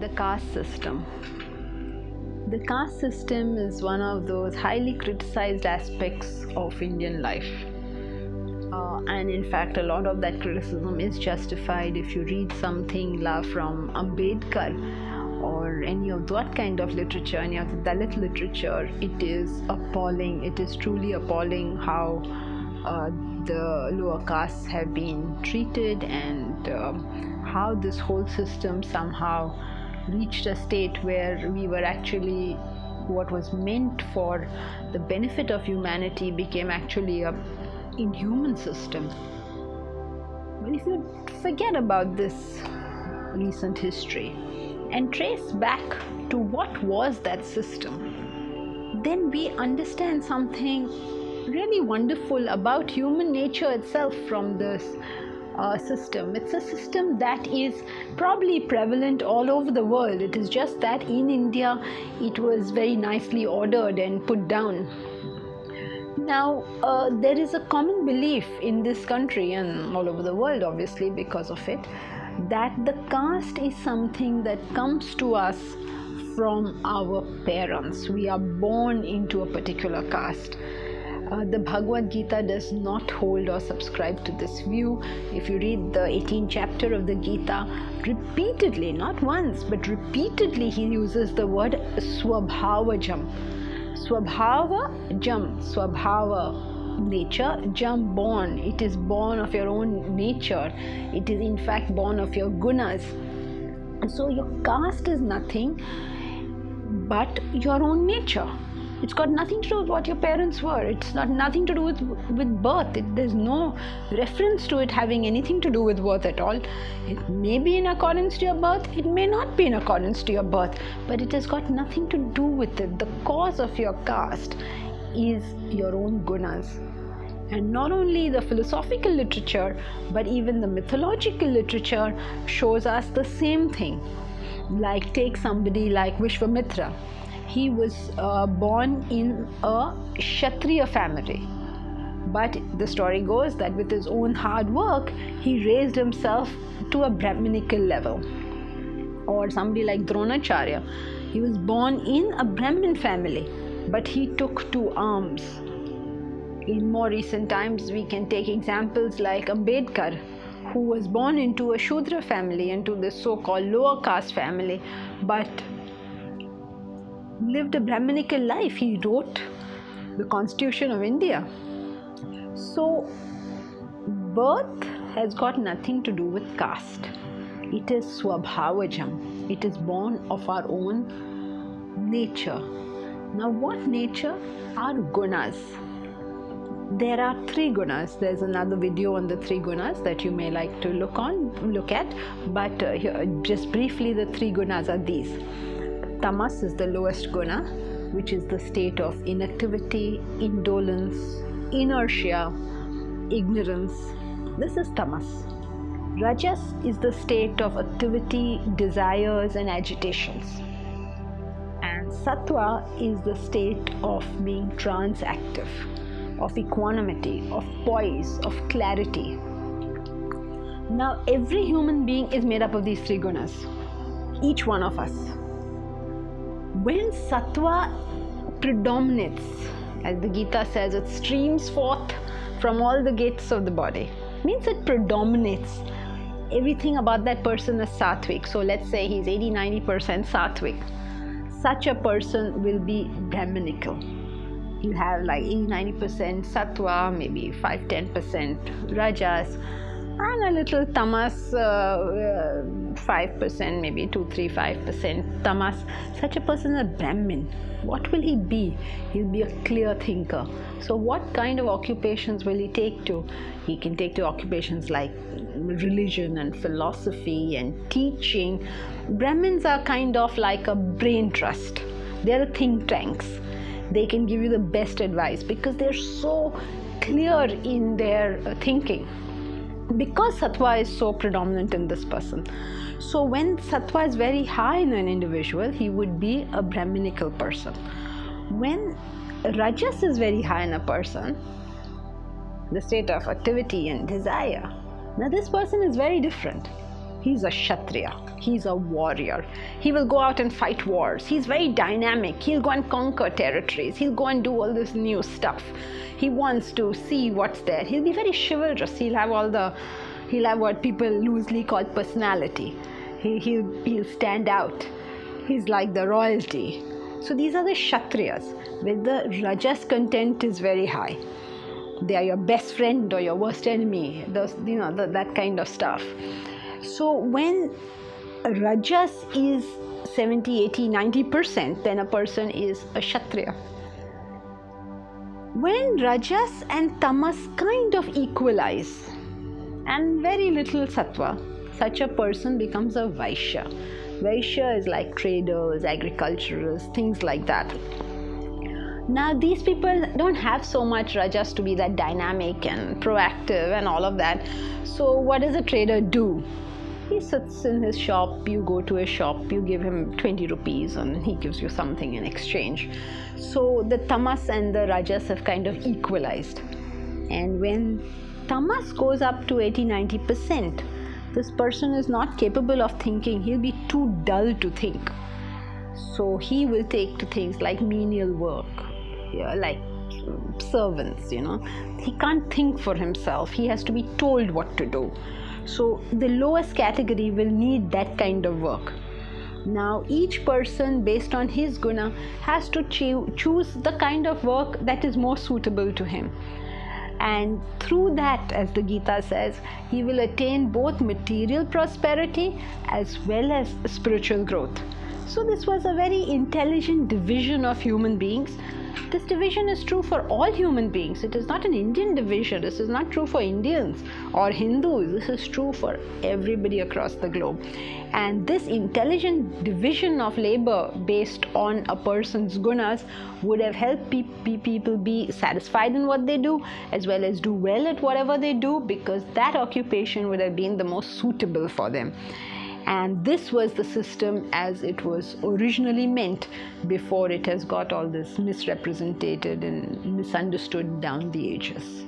The caste system. The caste system is one of those highly criticized aspects of Indian life. And in fact, a lot of that criticism is justified if you read something from Ambedkar or any of that kind of literature, any of the Dalit literature. It is appalling. It is truly appalling how the lower castes have been treated, and how this whole system somehow reached a state where we were actually, what was meant for the benefit of humanity became actually a inhuman system. But if you forget about this recent history and trace back to what was that system, then we understand something really wonderful about human nature itself from this system. It's a system that is probably prevalent all over the world. It is just that in India it was very nicely ordered and put down. Now, there is a common belief in this country and all over the world, obviously, because of it, that the caste is something that comes to us from our parents. We are born into a particular caste. The Bhagavad Gita does not hold or subscribe to this view. If you read the 18th chapter of the Gita, repeatedly, not once, but repeatedly, he uses the word swabhavajam. Swabhavajam, swabhava, nature, jam, born. It is born of your own nature. It is in fact born of your gunas. So your caste is nothing but your own nature. It's got nothing to do with what your parents were. It's not nothing to do with birth. There's no reference to it having anything to do with birth at all. It may be in accordance to your birth. It may not be in accordance to your birth. But it has got nothing to do with it. The cause of your caste is your own gunas. And not only the philosophical literature, but even the mythological literature shows us the same thing. Like, take somebody like Vishwamitra. He was born in a Kshatriya family, but the story goes that with his own hard work, he raised himself to a Brahminical level. Or somebody like Dronacharya, he was born in a Brahmin family, but he took to arms. In more recent times, we can take examples like Ambedkar, who was born into a Shudra family, into this so-called lower caste family, but lived a Brahminical life. He wrote the Constitution of India. So, birth has got nothing to do with caste. It is swabhavajam. It is born of our own nature. Now, what nature? Our gunas. There are 3 gunas. There's another video on the 3 gunas that you may like to look at. But here, just briefly, the 3 gunas are these. Tamas is the lowest guna, which is the state of inactivity, indolence, inertia, ignorance. This is tamas. Rajas is the state of activity, desires and agitations. And sattva is the state of being transactive, of equanimity, of poise, of clarity. Now, every human being is made up of these 3 gunas, each one of us. When sattva predominates, as the Gita says, it streams forth from all the gates of the body. Means it predominates. Everything about that person is sattvic. So let's say he's 80-90% sattvic. Such a person will be Brahminical. He'll have like 80-90% sattva, maybe 5-10% rajas, and a little tamas, 5%, maybe 2-3-5% tamas. Such a person is a Brahmin. What will he be? He'll be a clear thinker. So what kind of occupations will he take to? He can take to occupations like religion and philosophy and teaching. Brahmins are kind of like a brain trust. They're think tanks. They can give you the best advice because they're so clear in their thinking. Because sattva is so predominant in this person. So when sattva is very high in an individual, he would be a Brahminical person. When rajas is very high in a person, the state of activity and desire, now this person is very different. He's a Kshatriya. He's a warrior. He will go out and fight wars. He's very dynamic. He'll go and conquer territories. He'll go and do all this new stuff. He wants to see what's there. He'll be very chivalrous. He'll have what people loosely call personality. He'll stand out. He's like the royalty. So these are the Kshatriyas, where the Rajas content is very high. They are your best friend or your worst enemy, that kind of stuff. So when Rajas is 70, 80, 90%, then a person is a Kshatriya. When Rajas and Tamas kind of equalize and very little Sattva, such a person becomes a Vaishya. Vaishya is like traders, agriculturalists, things like that. Now these people don't have so much Rajas to be that dynamic and proactive and all of that. So what does a trader do? He sits in his shop, you go to his shop, you give him 20 rupees and he gives you something in exchange. So the Tamas and the Rajas have kind of equalized. And when Tamas goes up to 80-90%, this person is not capable of thinking. He'll be too dull to think. So he will take to things like menial work, like servants, He can't think for himself. He has to be told what to do. So the lowest category will need that kind of work. Now each person, based on his guna, has to choose the kind of work that is more suitable to him. And through that, as the Gita says, he will attain both material prosperity as well as spiritual growth. So this was a very intelligent division of human beings. This division is true for all human beings. It is not an Indian division. This is not true for Indians or Hindus. This is true for everybody across the globe. And this intelligent division of labor based on a person's gunas would have helped people be satisfied in what they do, as well as do well at whatever they do, because that occupation would have been the most suitable for them. And this was the system as it was originally meant, before it has got all this misrepresented and misunderstood down the ages.